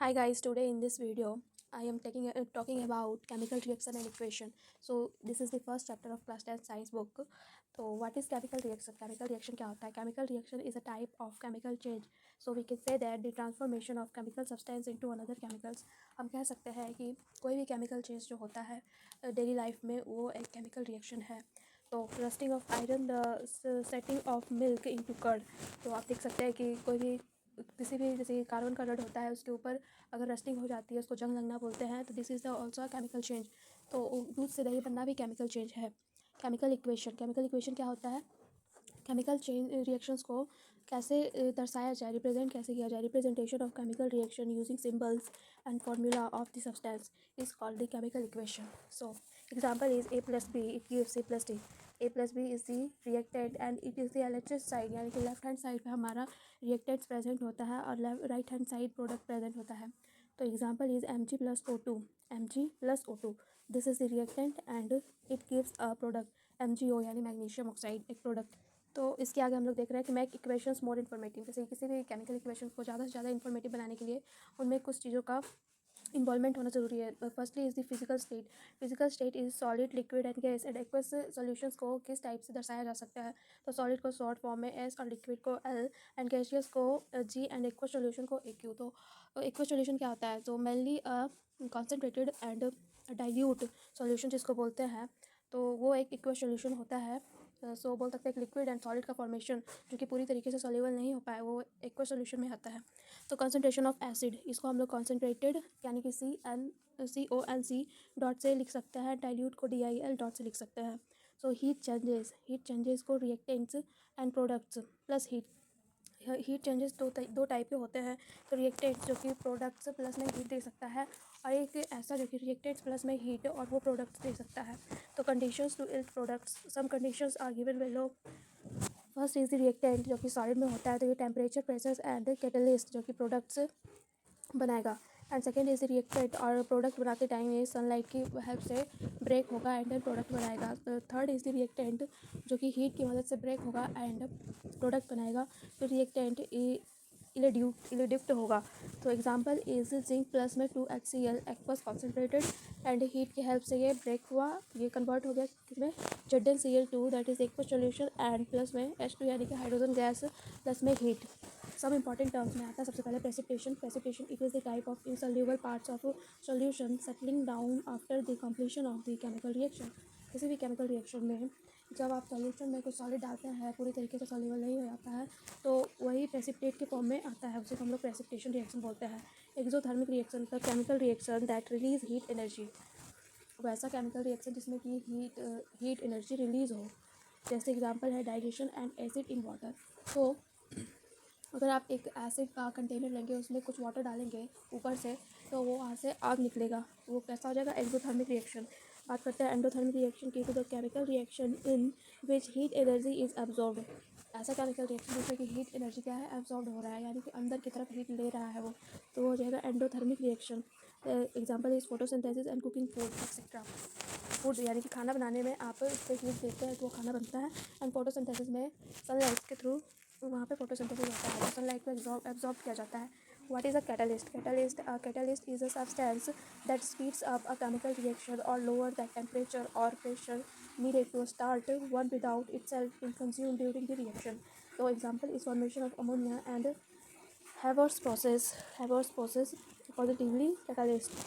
Hi guys, today in this video I am talking about chemical reaction and equation. So this is the first chapter of class 10 science book. So what is chemical reaction? Chemical reaction क्या होता है? Chemical reaction is a type of chemical change. So we can say that the transformation of chemical substance into another chemicals. हम कह सकते हैं कि कोई भी chemical change जो होता है डेली लाइफ में वो एक chemical reaction है. तो rusting of iron the setting of milk into curd. तो आप देख सकते हैं कि कोई भी किसी भी जैसे कार्बन का रड होता है उसके ऊपर अगर रस्टिंग हो जाती है उसको जंग लगना बोलते हैं. तो this is the also chemical change. तो दूध से दही बनना भी केमिकल चेंज है. केमिकल इक्वेशन क्या होता है? केमिकल चेंज रिएक्शंस को कैसे दर्शाया जाए, रिप्रेजेंट कैसे किया जाए. Representation of chemical reaction using symbols and formula of the substance is called the chemical equation. So example is A plus B it gives A plus D. A plus B is the reactant and it is the LHS side, यानी कि left hand side पे हमारा reactants present होता है और right hand side product present होता है. तो example is M G plus O two. M G plus O two, this is the reactant and it gives a product M G O, यानी magnesium oxide एक product. तो इसके आगे हम लोग देख रहे हैं कि मैक इक्वेशंस मोर इन्फॉर्मेटिव. जैसे किसी भी केमिकल इक्वेशंस को ज़्यादा से ज़्यादा इन्फॉर्मेटिव बनाने के लिए उनमें कुछ चीज़ों का इन्वॉल्वमेंट होना ज़रूरी है. Firstly is the physical state. Physical state is solid, liquid and gas. And aqueous solutions को किस टाइप से दर्शाया जा सकता है? तो सॉलिड को शॉर्ट फॉर्म में एस और लिक्विड को एल एंड गैसियस को जी एंड एक्वस सॉल्यूशन को ए क्यू. तो एक्वस सॉल्यूशन क्या होता है? तो mainly concentrated and dilute solution जिसको बोलते हैं, तो वो एक एक्वस सॉल्यूशन होता है. सो बोल सकते हैं कि लिक्विड एंड सॉलिड का फॉर्मेशन जो कि पूरी तरीके से सॉल्यूबल नहीं हो पाए वो एक्वस सॉल्यूशन में आता है. तो कंसंट्रेशन ऑफ एसिड, इसको हम लोग कॉन्सेंट्रेटेड यानी कि CONC डॉट से लिख सकते हैं. डाइल्यूट को DIL डॉट से लिख सकते हैं. सो हीट चेंजेस को reactants and products plus heat changes दो टाइप के होते हैं. तो रिएक्टेंट्स जो कि प्रोडक्ट्स प्लस में हीट दे सकता है और एक ऐसा जो कि रिएक्टेंट्स प्लस में हीट और वो प्रोडक्ट्स दे सकता है. तो conditions to yield products, some conditions are given below. First is the reactant जो कि सॉलिड में होता है, तो ये टेम्परेचर, प्रेशर एंड कैटलिस्ट जो कि प्रोडक्ट्स बनाएगा. एंड सेकेंड इज रिएक्टेंट और प्रोडक्ट बनाते टाइम ये सनलाइट की हेल्प से ब्रेक होगा एंड देन प्रोडक्ट बनाएगा. तो थर्ड इज द रिएक्टेंट जो कि हीट की मदद से ब्रेक होगा एंड प्रोडक्ट बनाएगा. तो रिएक्टेंट इलेड्यूक्ट होगा. तो एग्जांपल इज जिंक प्लस में 2HCl aqueous concentrated and heat की हेल्प से ये ब्रेक हुआ, ये कन्वर्ट हो गया किसमें? ZnCl2 that is aqueous solution and plus में H2 यानी कि हाइड्रोजन गैस प्लस में हीट. सब इंपॉर्टेंट टर्म्स में आता है. सबसे पहले precipitation it is the type of insoluble parts of solution settling down after the completion of the chemical reaction. किसी भी केमिकल रिएक्शन में जब आप सॉल्यूशन में कुछ सॉलिड डालते हैं, पूरी तरीके से सॉल्यूबल नहीं हो जाता है, तो वही प्रेसिपिटेट के फॉर्म में आता है, उसे हम लोग प्रेसिपिटेशन रिएक्शन बोलते हैं. Exothermic reaction the chemical reaction that release heat energy. वैसा केमिकल रिएक्शन जिसमें कि हीट एनर्जी रिलीज़ हो. जैसे एग्जांपल है digestion and acid in water. तो अगर आप एक एसिड का कंटेनर लेंगे, उसमें कुछ वाटर डालेंगे ऊपर से, तो वो वहाँ से आग निकलेगा. वो कैसा हो जाएगा? Exothermic reaction. बात करते हैं एंडोथर्मिक रिएक्शन की. तो the chemical reaction in which heat energy is absorbed. ऐसा केमिकल रिएक्शन जिसमें कि हीट एनर्जी क्या है? एब्जॉर्ब हो रहा है, यानी कि अंदर की तरफ हीट ले रहा है वो, तो वो हो जाएगा endothermic reaction. Example is photosynthesis and cooking food etcetera. Food यानी कि खाना बनाने में आप उस पर हीट देते हैं तो वो खाना बनता है. एंड फोटोसिंथेसिस में सनलाइट के थ्रू वहाँ पे फोटोसिंथेसिस होता है, तो सनलाइट को एब्जॉर्ब किया जाता है. What is a catalyst? Catalyst is a substance that speeds up a chemical reaction और लोअर द टेम्परेचर और pressure needed to start one without itself being consumed during the reaction. तो example is formation of ammonia and Haber's process positively catalyst.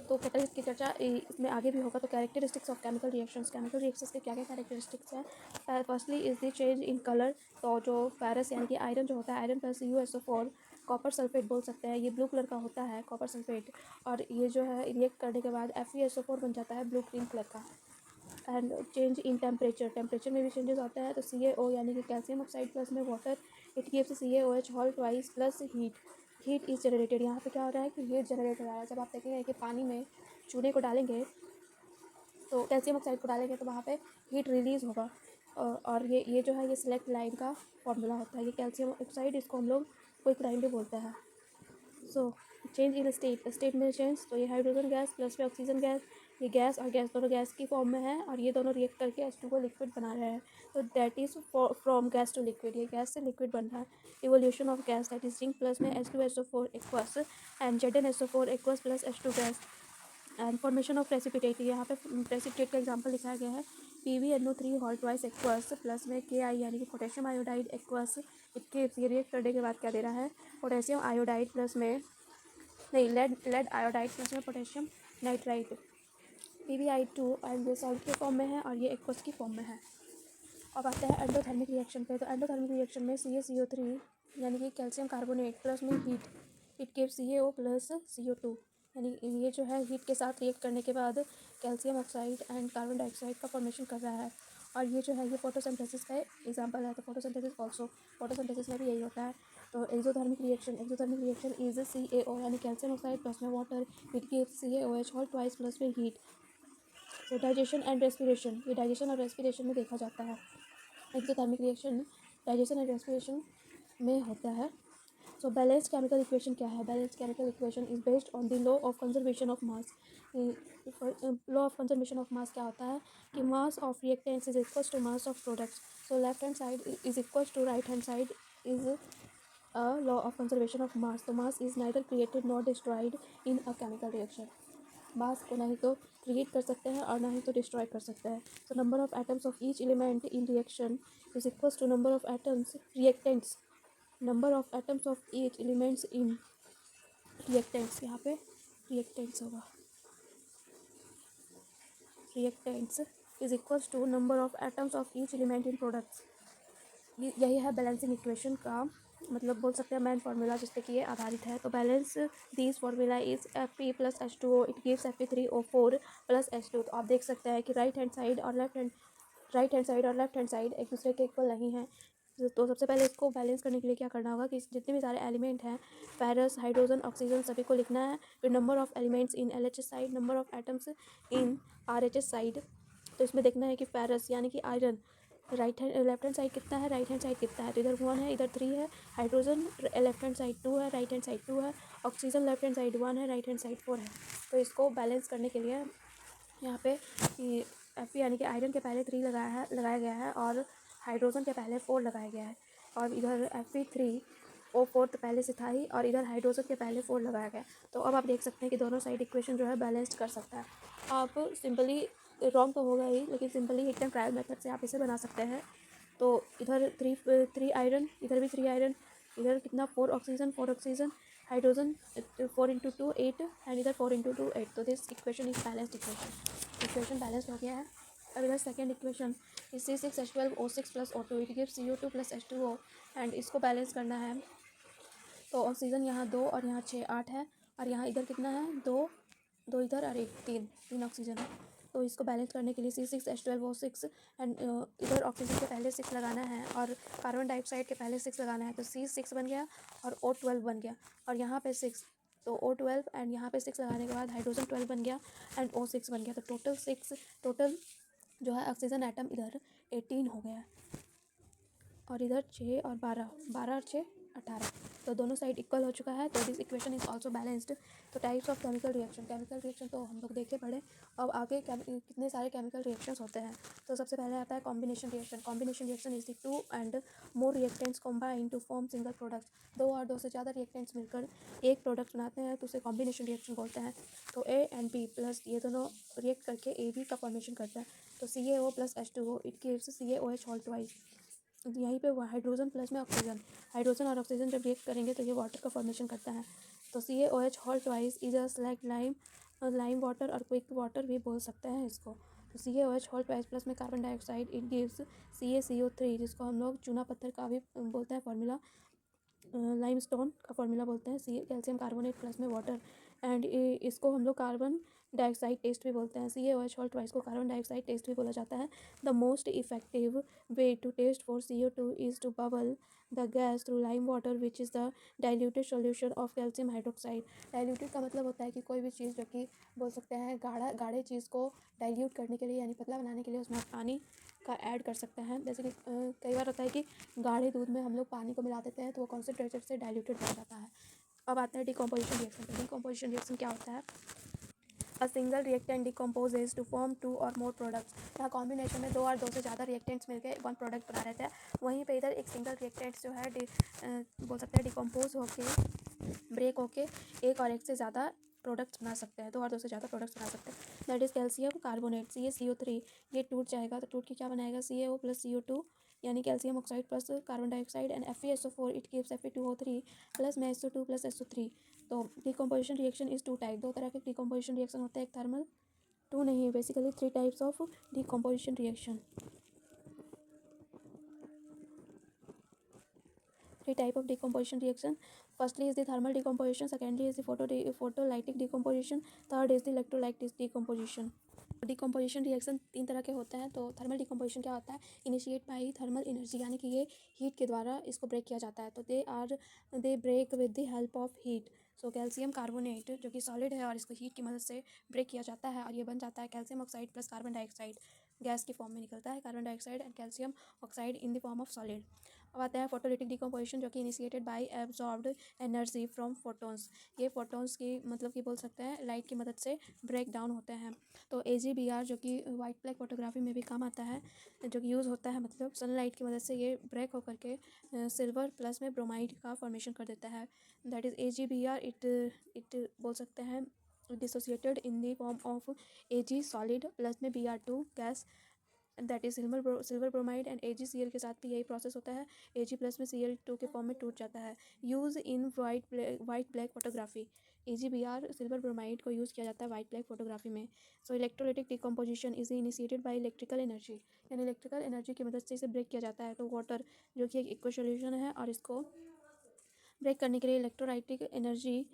तो catalyst की चर्चा इसमें आगे भी होगा. तो कैरेक्टरिस्टिक्स ऑफ केमिकल रिएक्शंस के क्या क्या कैरेक्टरिस्टिक्स हैं? Firstly is the change in colour. तो जो फेरस यानी कि आयरन जो होता है, iron plus USO4 copper sulphate बोल सकते हैं, ये ब्लू कलर का होता है कॉपर सल्फेट. और ये जो है रिएक्ट करने के बाद FeSO4 बन जाता है ब्लू ग्रीन कलर का. एंड चेंज इन टेम्परेचर में भी चेंजेस आता है. तो CaO यानी कि कैल्शियम ऑक्साइड प्लस में water, it gives CaOH whole twice plus heat is generated. यहाँ पे क्या हो रहा है कि हीट जनरेट हो रहा है. जब आप देखेंगे कि पानी में चूने को डालेंगे, तो कैल्शियम ऑक्साइड को डालेंगे तो वहाँ पे हीट रिलीज़ होगा. और ये जो है ये सिलेक्ट लाइन का फॉर्मूला होता है. ये कैल्शियम ऑक्साइड, इसको हम लोग क्विक लाइन भी बोलते हैं. सो चेंज इन स्टेट में चेंज. तो ये हाइड्रोजन गैस प्लस में ऑक्सीजन गैस ये गैस और गैस दोनों गैस की फॉर्म में है और ये दोनों रिएक्ट करके H2 को लिक्विड बना रहे हैं। तो that is from gas to liquid, ये गैस से लिक्विड बन रहा है। Evolution of gas, that is zinc plus में H2SO4 aqueous and ZnSO4 aqueous plus H2 gas and formation of precipitate. यहाँ पे प्रेसिपिटेट का एग्जांपल लिखा गया है PbNO3 hot twice aqueous plus में Ki यानी कि पोटेशियम आयोडाइड एक्वस। इसके रिएक्ट करने के बाद क्या दे रहा है, पोटेशियम आयोडाइड प्लस में नहीं लेड आयोडाइड प्लस में पोटेशियम नाइट्राइट PbI2 एंड ये सॉल्ट के फॉर्म में है और ये एक्वस की फॉर्म में है। अब आते हैं एंडोथर्मिक रिएक्शन पे। तो एंडोथर्मिक रिएक्शन में CaCO3 यानी कि कैल्शियम कार्बोनेट प्लस में heat, it gives CaO plus CO2, यानी ये जो है हीट के साथ रिएक्ट करने के बाद calcium oxide and carbon dioxide का फॉर्मेशन कर रहा है। और ये जो है ये फोटोसिंथेसिस का एग्जांपल है। तो फोटोसिंथेसिस ऑल्सो, फोटोसिंथेसिस में भी यही होता है। तो एक्सोथर्मिक रिएक्शन इज CaO यानी कैल्शियम ऑक्साइड प्लस में water, it gives CaOH hall twice plus में हीट। तो डाइजेशन एंड रेस्पिरेशन, ये डाइजेशन और रेस्पिरेशन में देखा जाता है। Exothermic reaction digestion and respiration में होता है। सो बैलेंस्ड केमिकल इक्वेशन क्या है? Balanced chemical equation is based on the law of conservation of mass. Law of conservation of मास क्या होता है कि mass of reactants is equal to mass of products. So left hand side is equal to right hand side is a law of conservation of mass. तो mass is neither created not destroyed in a chemical reaction. Mass को ना ही तो create कर सकते हैं और ना ही तो डिस्ट्रॉय कर सकते हैं। So number of atoms of each element in reaction is equal to number of atoms reactants, number of atoms of each elements in reactants. यहाँ पे रिएक्टेंट्स होगा, reactants is equal to number of atoms of each element in products. यही है balancing equation का मतलब बोल सकते हैं मेन फार्मूला जिस पे कि ये आधारित है। तो balance this formula is Fe plus H2O, it gives Fe3O4 plus H2। तो आप देख सकते हैं कि राइट हैंड साइड और लेफ्ट हैंड साइड एक दूसरे के इक्वल नहीं है। तो सबसे पहले इसको बैलेंस करने के लिए क्या करना होगा कि जितने भी सारे एलिमेंट हैं, फेरस, हाइड्रोजन, ऑक्सीजन, सभी को लिखना है। फिर number of elements in LHS side, number of atoms in RHS side. तो इसमें देखना है कि फेरस यानी कि आयरन लेफ्ट हैंड साइड कितना है, राइट हैंड साइड कितना है। तो इधर 1 है, इधर 3 है। हाइड्रोजन लेफ्ट हैंड साइड 2 है, राइट हैंड साइड 2 है। ऑक्सीजन लेफ्ट हैंड साइड 1 है, राइट हैंड साइड 4 है। तो इसको बैलेंस करने के लिए यहाँ पे Fe यानी कि आयरन के पहले 3 लगाया गया है और हाइड्रोजन के पहले 4 लगाया गया है। और इधर Fe3O4 तो पहले से था ही और इधर हाइड्रोजन के पहले 4 लगाया गया। तो अब आप देख सकते हैं कि दोनों साइड इक्वेशन जो है बैलेंस्ड कर सकता है। आप सिंपली रॉन्ग तो होगा ही, लेकिन simply hit and trial method से आप इसे बना सकते हैं। तो इधर थ्री आयरन, इधर भी 3 आयरन, इधर कितना 4 ऑक्सीजन, हाइड्रोजन 4 इंटू 2 8 एंड इधर 4 इंटू 2 8। तो this equation is balanced equation balance हो गया है। अब इधर second equation is C6H12O6 plus O2, it gives CO2 plus H2O and इसको बैलेंस करना है। तो ऑक्सीजन यहाँ 2 और यहाँ 6 8 है और यहाँ इधर कितना है 2 इधर और 1 3 ऑक्सीजन है। तो इसको बैलेंस करने के लिए C6H12O6 एंड इधर ऑक्सीजन के पहले 6 लगाना है और कार्बन डाइऑक्साइड के पहले 6 लगाना है। तो C6 बन गया और O12 बन गया और यहाँ पे 6, तो O12 एंड यहाँ पे 6 लगाने के बाद हाइड्रोजन 12 बन गया एंड O6 बन गया। तो टोटल जो है ऑक्सीजन एटम इधर 18 हो गया और इधर 6 और 12 और 6 18। तो दोनों साइड इक्वल हो चुका है। तो this equation is also balanced. तो टाइप्स ऑफ केमिकल रिएक्शन तो हम लोग देखे पढ़े। अब आगे कितने सारे केमिकल रिएक्शंस होते हैं। तो सबसे पहले आता है combination reaction is the 2 and more reactants combine to form single product. 2 और 2 से ज़्यादा रिएक्टेंट्स मिलकर एक प्रोडक्ट बनाते हैं तो उसे कॉम्बिनेशन रिएक्शन बोलते हैं। तो A एंड B प्लस ये दोनों रिएक्ट करके AB का फॉर्मेशन करता है। तो CaO plus H2O, it gives CaOH whole twice. यहीं पे हाइड्रोजन प्लस में ऑक्सीजन, हाइड्रोजन और ऑक्सीजन जब रिएक्ट करेंगे तो ये वाटर का फॉर्मेशन करता है। तो CaOH whole twice is a select lime water और क्विक वाटर भी बोल सकते हैं इसको। तो CaOH होल ट्वाइस प्लस में carbon dioxide, it gives CaCO3 जिसको हम लोग चूना पत्थर का भी बोलते हैं फॉर्मूला, लाइमस्टोन का फॉर्मूला बोलते हैं। कैल्शियम कार्बोनेट प्लस में वाटर एंड इसको हम लोग कार्बन डाइऑक्साइड टेस्ट भी बोलते हैं। CaOH होल ट्वाइस को कार्बन डाइऑक्साइड टेस्ट भी बोला जाता है। The most effective way to test for CO2 is to bubble the gas through lime water which is the diluted solution of calcium hydroxide. Diluted का मतलब होता है कि कोई भी चीज़ जो कि बोल सकते हैं गाढ़े चीज़ को डाइल्यूट करने के लिए यानी पतला बनाने के लिए उसमें पानी का ऐड कर सकते हैं। जैसे कि कई बार होता है कि गाढ़े दूध में हम लोग पानी को मिला देते हैं तो वो कॉन्सेंट्रेटेड से डाइल्यूटेड हो जाता है। अब आता है डिकम्पोजिशन रिएक्शन। डिकम्पोजिशन रिएक्शन क्या होता है? A single reactant decomposes to form 2 or more products. यहाँ कॉम्बिनेशन में 2 और 2 से ज़्यादा रिएक्टेंट्स मिलकर 1 प्रोडक्ट बना रहता है। वहीं पे इधर एक सिंगल रिएक्टेंट जो है बोल सकते हैं डिकम्पोज होके ब्रेक होके एक और एक से ज़्यादा प्रोडक्ट्स बना सकते हैं, 2 और 2 से ज़्यादा प्रोडक्ट्स बना सकते हैं। That is calcium carbonate CaCO3, ये टूट जाएगा तो टूट के क्या बनाएगा CaO प्लस CO2 यानी calcium oxide plus carbon dioxide and FeSO4 it gives Fe2O3 plus में SO2 प्लस SO3। तो डिकम्पोजिशन रिएक्शन इज़ 2 टाइप, 2 तरह के डिकम्पोजिशन रिएक्शन होते हैं, एक थर्मल 2 नहीं basically 3 types of decomposition reaction, 3 type of decomposition reaction. Firstly is the thermal decomposition, secondly is the photolytic decomposition, third is the electrolytic decomposition. Decomposition reaction 3 तरह के होते हैं। तो थर्मल डिकम्पोजिशन क्या होता है, इनिशिएट बाई थर्मल एनर्जी, यानी कि ये हीट के द्वारा इसको ब्रेक किया जाता है। तो they break with the help of heat. So calcium carbonate जो कि सॉलिड है और इसको हीट की मदद से ब्रेक किया जाता है और ये बन जाता है calcium oxide plus carbon dioxide, gas की फॉर्म में निकलता है carbon dioxide and calcium oxide in the form of solid. अब आता है फोटोलिटिक डिकम्पोजिशन जो कि initiated by absorbed energy from photons. ये फोटोन्स की मतलब कि बोल सकते हैं लाइट की मदद से ब्रेक डाउन होते हैं। तो AGBR जो कि वाइट ब्लैक फोटोग्राफी में भी काम आता है, जो कि यूज़ होता है मतलब सनलाइट की मदद से ये ब्रेक होकर के सिल्वर प्लस में ब्रोमाइड का फॉर्मेशन कर देता है। दैट इज़ AGBR इट बोल सकते हैं dissociated in the form of Ag solid plus में Br2 gas, that is silver bromide and AgCl के साथ भी यही प्रोसेस होता है, Ag प्लस में Cl2 के फॉर्म में टूट जाता है। Use in white black photography, AGBR silver bromide को यूज़ किया जाता है वाइट ब्लैक फोटोग्राफी में। So electrolytic decomposition is initiated by electrical energy, यानी इलेक्ट्रिकल एनर्जी की मदद से इसे ब्रेक किया जाता है। तो वाटर जो कि एक एक्वस सॉल्यूशन है और इसको ब्रेक करने के लिए इलेक्ट्रोलाइटिक एनर्जी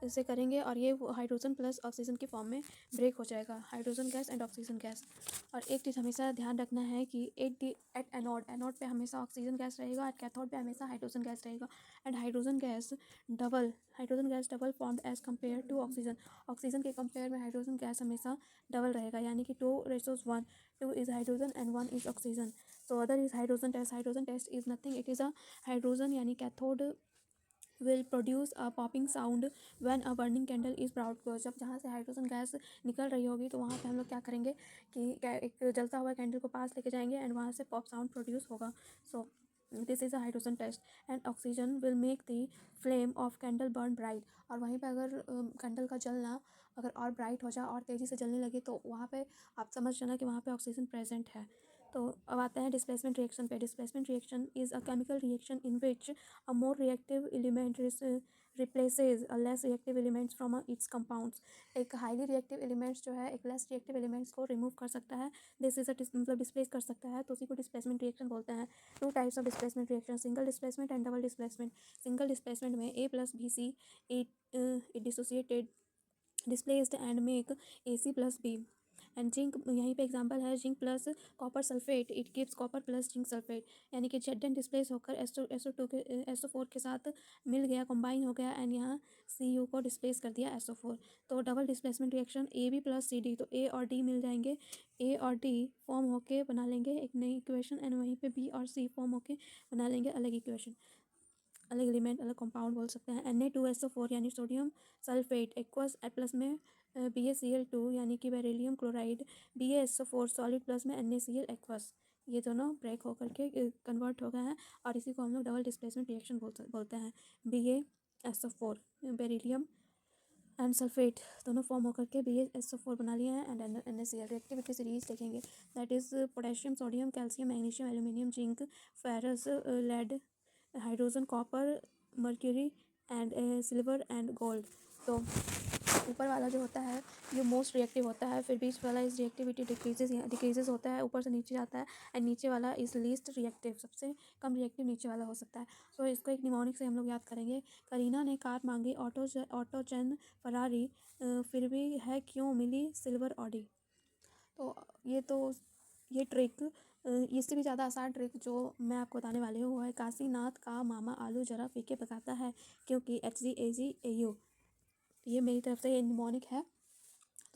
इसे करेंगे और ये हाइड्रोजन प्लस ऑक्सीजन की फॉर्म में ब्रेक हो जाएगा, hydrogen gas and oxygen gas. और एक चीज़ हमेशा ध्यान रखना है कि एट एनोड पे हमेशा ऑक्सीजन गैस रहेगा, एट कैथोड पे हमेशा हाइड्रोजन गैस रहेगा। And hydrogen gas double formed as compare to oxygen, oxygen के कंपेयर में हाइड्रोजन गैस हमेशा डबल रहेगा, यानी कि 2:1, 2 is hydrogen and 1 is oxygen. So other is hydrogen test is nothing, it is a hydrogen यानी cathode will produce a popping sound when a burning candle is brought close। जब जहाँ से hydrogen gas निकल रही होगी तो वहाँ पे हम लोग क्या करेंगे कि एक जलता हुआ कैंडल को पास लेके जाएंगे एंड वहाँ से पॉप साउंड प्रोड्यूस होगा। So this is a hydrogen test and oxygen will make the flame of candle burn bright. और वहीं पे अगर कैंडल का जलना अगर और ब्राइट हो जाए और तेज़ी से जलने लगे तो वहाँ पे आप समझ जाना कि वहाँ पे ऑक्सीजन प्रेजेंट है। तो अब आते हैं डिस्प्लेसमेंट रिएक्शन पे। Displacement reaction is a chemical reaction in which a more reactive element replaces a less reactive elements from its compounds। एक हाईली रिएक्टिव एलिमेंट्स जो है एक लेस रिएक्टिव एलिमेंट्स को रिमूव कर सकता है, दिस इज मतलब डिस्प्लेस कर सकता है, तो उसी को डिस्प्लेसमेंट रिएक्शन बोलते हैं। 2 types of displacement reaction, single displacement and double displacement. Single displacement में A plus BC it dissociated displaced and make AC plus B and zinc, यहीं पे एग्जांपल है zinc plus copper sulphate it gives copper plus zinc sulphate, यानी कि Zn displace होकर SO2 के SO4 के साथ मिल गया, कंबाइन हो गया एंड यहाँ Cu को डिस्प्लेस कर दिया SO4। तो double displacement reaction AB plus CD, तो A और D मिल जाएंगे, A और D फॉर्म होके बना लेंगे एक नई इक्वेशन एंड वहीं पे B और C फॉर्म होके बना लेंगे अलग इक्वेशन, अलग एलिमेंट अलग कंपाउंड बोल सकते हैं। Na2SO4 यानी सोडियम सल्फेट एक्वस प्लस में BaCl2 यानी कि beryllium chloride, BaSO4 solid plus में NaCl एक्वस, ये दोनों ब्रेक होकर के कन्वर्ट हो गए हैं और इसी को हम लोग डबल डिस्प्लेसमेंट रिएक्शन बोलते हैं। BaSO4 बेरिलियम एंड सल्फेट दोनों फॉर्म होकर के BaSO4 बना लिए हैं एंड NaCl। रिएक्टिविटी सीरीज देखेंगे, that is potassium sodium calcium magnesium aluminium zinc ferrous lead hydrogen copper mercury and silver and gold. तो ऊपर वाला जो होता है ये मोस्ट रिएक्टिव होता है, फिर बीच वाला इस रिएक्टिविटी डिक्रीजेज होता है, ऊपर से नीचे जाता है एंड नीचे वाला इज़ लीस्ट रिएक्टिव, सबसे कम रिएक्टिव नीचे वाला हो सकता है। सो इसको एक निमोनिक से हम लोग याद करेंगे। करीना ने कार मांगी ऑटोजन फरारी, फिर भी है क्यों मिली सिल्वर ऑडी। तो ये ट्रिक इससे भी ज़्यादा आसान ट्रिक जो मैं आपको बताने वाली हूँ वो है काशीनाथ का मामा आलू जरा फीके पकाता है क्योंकि HGAGAU, ये मेरी तरफ से ये निमोनिक है।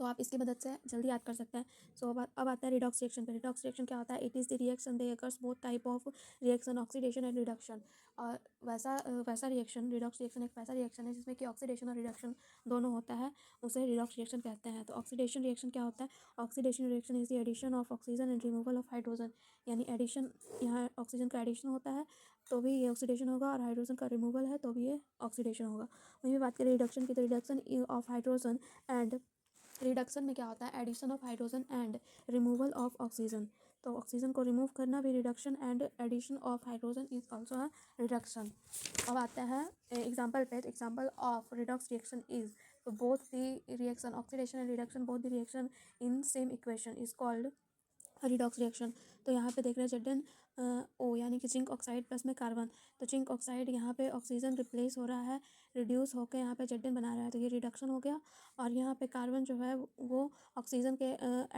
तो आप इसकी मदद से जल्दी याद कर सकते हैं। सो अब आता है रिडॉक्स रिएक्शन पे। रिडॉक्स रिएक्शन क्या होता है? It is the reaction they occurs both type of reaction, oxidation and reduction. और वैसा रिएक्शन, रिडॉक्स रिएक्शन एक वैसा रिएक्शन है जिसमें कि ऑक्सीडेशन और रिडक्शन दोनों होता है, उसे रिडॉक्स रिएक्शन कहते हैं। तो ऑक्सीडेशन रिएक्शन क्या होता है? Oxidation reaction is the addition of oxygen and removal of hydrogen. यानी एडिशन, यहाँ ऑक्सीजन का एडिशन होता है तो भी ये ऑक्सीडेशन होगा, और हाइड्रोजन का रिमूवल है तो भी ये ऑक्सीडेशन होगा। वहीं बात करें रिडक्शन की, तो reduction of hydrogen and, reduction में क्या होता है? Addition of hydrogen and removal of oxygen. तो ऑक्सीजन को रिमूव करना भी reduction, and addition of hydrogen is also a reduction. अब आता है एग्जाम्पल पे। Example of redox reaction is, तो both the reaction, oxidation and reduction, both the reaction in same equation is called redox reaction. तो यहाँ पे देख रहे हैं Zn ओ, यानी कि जिंक ऑक्साइड प्लस में कार्बन। तो जिंक ऑक्साइड यहाँ पे ऑक्सीजन रिप्लेस हो रहा है, रिड्यूस होकर यहाँ पे Zn बना रहा है, तो ये रिडक्शन हो गया। और यहाँ पे कार्बन जो है वो ऑक्सीजन के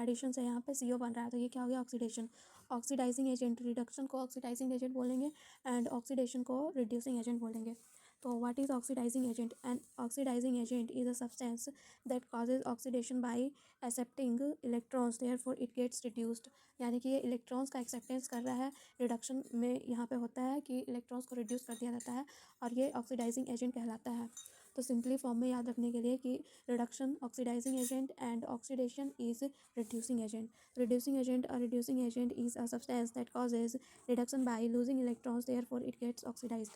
एडिशन से यहाँ पे CO बन रहा है, तो ये क्या हो गया? ऑक्सीडेशन। ऑक्सीडाइजिंग एजेंट, रिडक्शन को ऑक्सीडाइजिंग एजेंट बोलेंगे एंड ऑक्सीडेशन को रिड्यूसिंग एजेंट बोलेंगे। तो what is oxidising agent? An oxidising agent is a substance that causes oxidation by accepting electrons, therefore it gets reduced. यानी कि ये इलेक्ट्रॉन्स का acceptance कर रहा है। रिडक्शन में यहाँ पे होता है कि इलेक्ट्रॉन्स को रिड्यूस कर दिया जाता है, और ये ऑक्सीडाइजिंग एजेंट कहलाता है। तो सिंपली फॉर्म में याद रखने के लिए कि reduction oxidizing agent and oxidation is reducing agent. Reducing agent, और reducing agent is a substance that causes reduction by losing electrons, therefore it gets oxidized.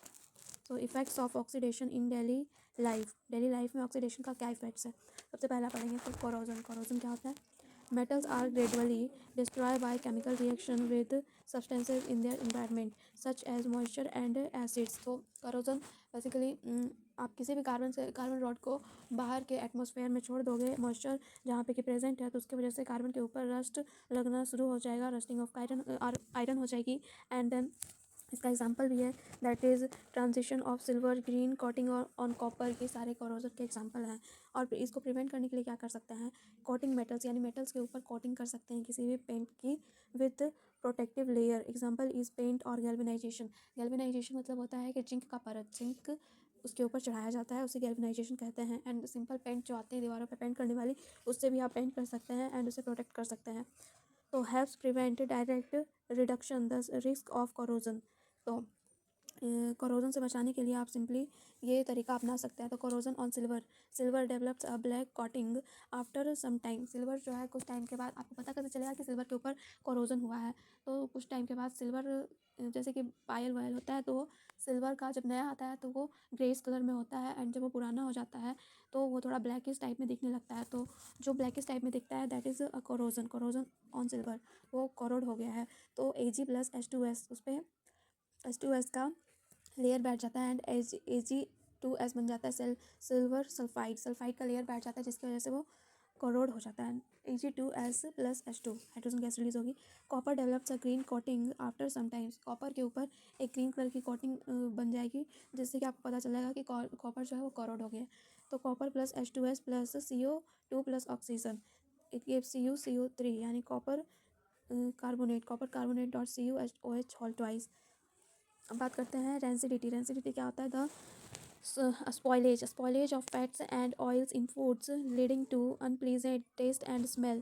तो effects of oxidation in daily life. Daily life में oxidation का क्या effects है? सबसे पहला पढ़ेंगे तो कोरोजन। कोरोजन क्या होता है? Metals are gradually destroyed by chemical reaction with substances in their environment such as moisture and acids. तो corrosion बेसिकली आप किसी भी कार्बन रॉड को बाहर के एटमॉस्फेयर में छोड़ दोगे, मॉइस्चर जहाँ पे कि प्रेजेंट है, तो उसकी वजह से कार्बन के ऊपर रस्ट लगना शुरू हो जाएगा, रस्टिंग ऑफ आयरन हो जाएगी। एंड देन इसका एग्जांपल भी है, that is transition of silver green coating on copper. ये सारे कोरोजन के एग्जांपल हैं। और इसको प्रिवेंट करने के लिए क्या कर सकते हैं? कोटिंग मेटल्स, यानी मेटल्स के ऊपर कोटिंग कर सकते हैं किसी भी पेंट की with protective layer. Example is paint और गैल्वेनाइजेशन। गैल्वेनाइजेशन मतलब होता है कि जिंक का परत, जिंक उसके ऊपर चढ़ाया जाता है, उसे गैल्वेनाइजेशन कहते हैं। एंड सिंपल पेंट जो आती है दीवारों पे पेंट करने वाली, उससे भी आप पेंट कर सकते हैं एंड उसे प्रोटेक्ट कर सकते हैं। तो helps prevent direct reduction the risk of corrosion. तो कोरोजन से बचाने के लिए आप सिंपली ये तरीका अपना सकते हैं। तो corrosion on silver, silver develops a black coating after some time. Silver जो है कुछ टाइम के बाद, आपको पता कैसे चलेगा कि सिल्वर के ऊपर कोरोजन हुआ है? तो कुछ टाइम के बाद सिल्वर, जैसे कि पायल वायल होता है, तो सिल्वर का जब नया आता है तो वो ग्रेस कलर में होता है, एंड जब वो पुराना हो जाता है तो वो थोड़ा ब्लैकिश टाइप में दिखने लगता है। तो जो ब्लैकिश टाइप में दिखता है that is a corrosion. Corrosion on silver, वो कोरोड हो गया है। तो Ag+H2S, उस पर H2S का लेयर बैठ जाता है, एंड Ag2S बन जाता है सिल्वर सल्फाइड। सल्फाइड का लेयर बैठ जाता है जिसकी वजह से वो कोरोड हो जाता है। Ag2S+H2, हाइड्रोजन गैस रिलीज होगी। Copper develops a green coating after some times. Copper के ऊपर एक ग्रीन कलर की कोटिंग बन जाएगी, जिससे कि आपको पता चलेगा कि कॉपर जो है वो कोरोड हो गया। तो copper plus H2S plus CO2 plus oxygen, it gives CuCO3, यानी copper carbonate, copper carbonate dot CuOH whole twice. अब बात करते हैं रेंसिडिटी। रेंसिडिटी क्या होता है? The spoilage of fats and oils in foods leading to unpleasant taste and smell.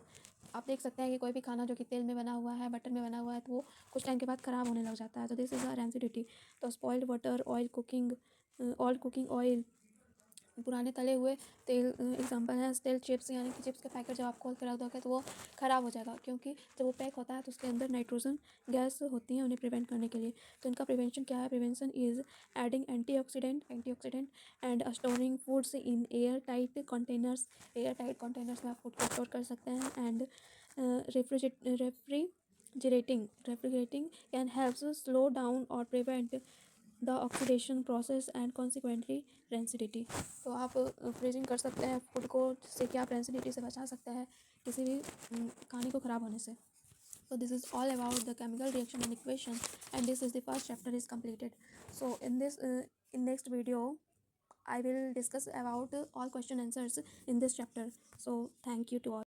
आप देख सकते हैं कि कोई भी खाना जो कि तेल में बना हुआ है, बटर में बना हुआ है, तो वो कुछ टाइम के बाद ख़राब होने लग जाता है। तो दिस इज़ अ रेंसिडिटी। तो spoiled water, oil cooking oil, पुराने तले हुए तेल एग्जांपल है तेल चिप्स, यानी कि चिप्स के पैकेट जब आप खोल कर रख दोगे तो वो ख़राब हो जाएगा, क्योंकि जब वो पैक होता है तो उसके अंदर नाइट्रोजन गैस होती है उन्हें प्रिवेंट करने के लिए। तो इनका प्रिवेंशन क्या है? Prevention is adding antioxidant and storing foods in air tight containers. Air tight containers में आप फूड को स्टोर कर सकते हैं। And refrigerating can helps slow down और prevent the oxidation process and consequently rancidity. तो आप फ्रीजिंग कर सकते हैं फूड को, जिससे कि आप रेंसिडिटी से बचा सकते हैं, किसी भी खाने को ख़राब होने से। So this is all about the chemical reaction and equation, and this is the first chapter is completed. So in next video I will discuss about all question answers in this chapter. So thank you to all.